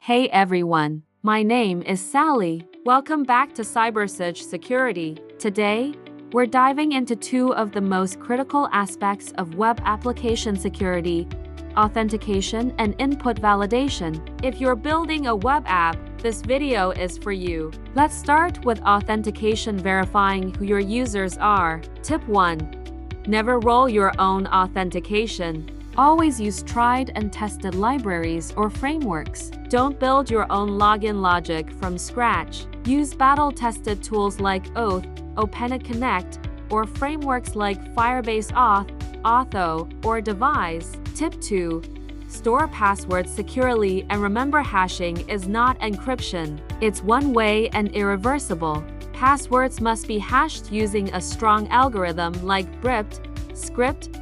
Hey everyone, my name is Sally. Welcome back to Cybersecurity. Today, we're diving into two of the most critical aspects of web application security: authentication and input validation. If you're building a web app, this video is for you. Let's start with authentication, verifying who your users are. Tip 1. Never roll your own authentication. Always use tried and tested libraries or frameworks. Don't build your own login logic from scratch. Use battle-tested tools like Oath, OpenConnect, or frameworks like Firebase Auth, Auth0, or Devise. Tip 2. Store passwords securely, and remember, hashing is not encryption. It's one-way and irreversible. Passwords must be hashed using a strong algorithm like bcrypt,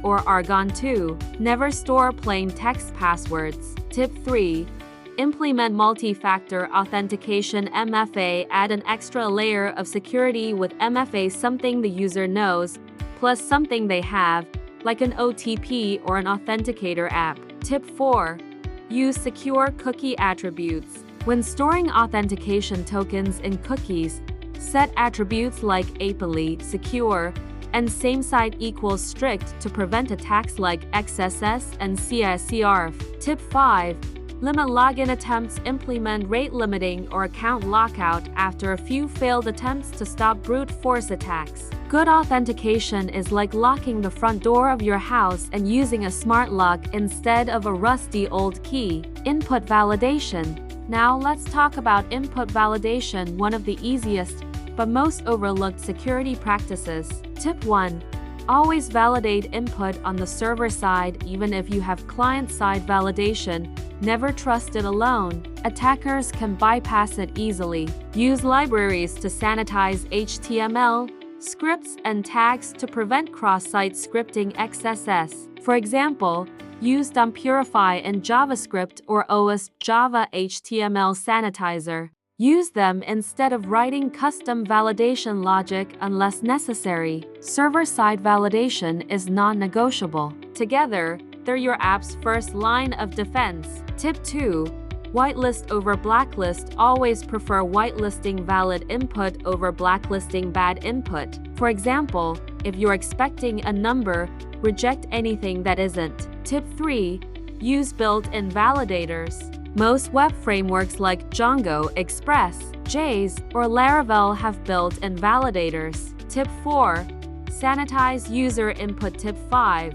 or Argon 2. Never store plain text passwords. Tip 3. Implement multi-factor authentication (MFA). Add an extra layer of security with MFA, something the user knows, plus something they have, like an OTP or an authenticator app. Tip 4. Use secure cookie attributes. When storing authentication tokens in cookies, set attributes like API secure and same-site equals strict to prevent attacks like XSS and CSRF. Tip 5. Limit login attempts. Implement rate limiting or account lockout after a few failed attempts to stop brute force attacks. Good authentication is like locking the front door of your house and using a smart lock instead of a rusty old key. Input validation. Now let's talk about input validation, one of the easiest but most overlooked security practices. Tip 1. Always validate input on the server side, even if you have client-side validation. Never trust it alone. Attackers can bypass it easily. Use libraries to sanitize HTML, scripts, and tags to prevent cross-site scripting XSS. For example, use dumpurify in JavaScript or OS Java HTML sanitizer. Use them instead of writing custom validation logic unless necessary. Server-side validation is non-negotiable. Together, they're your app's first line of defense. Tip 2. Whitelist over blacklist. Always prefer whitelisting valid input over blacklisting bad input. For example, if you're expecting a number, reject anything that isn't. Tip 3. Use built-in validators. Most web frameworks like Django, Express.js, or Laravel have built-in validators. Tip 4. Sanitize user input. Tip 5.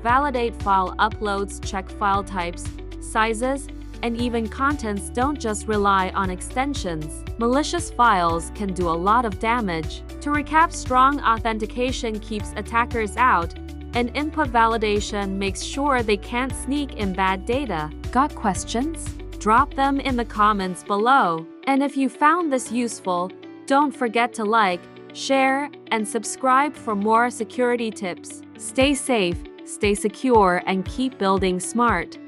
Validate file uploads. Check file types, sizes, and even contents. Don't just rely on extensions. Malicious files can do a lot of damage. To recap, strong authentication keeps attackers out, and input validation makes sure they can't sneak in bad data. Got questions? Drop them in the comments below. And if you found this useful, don't forget to like, share, and subscribe for more security tips. Stay safe, stay secure, and keep building smart.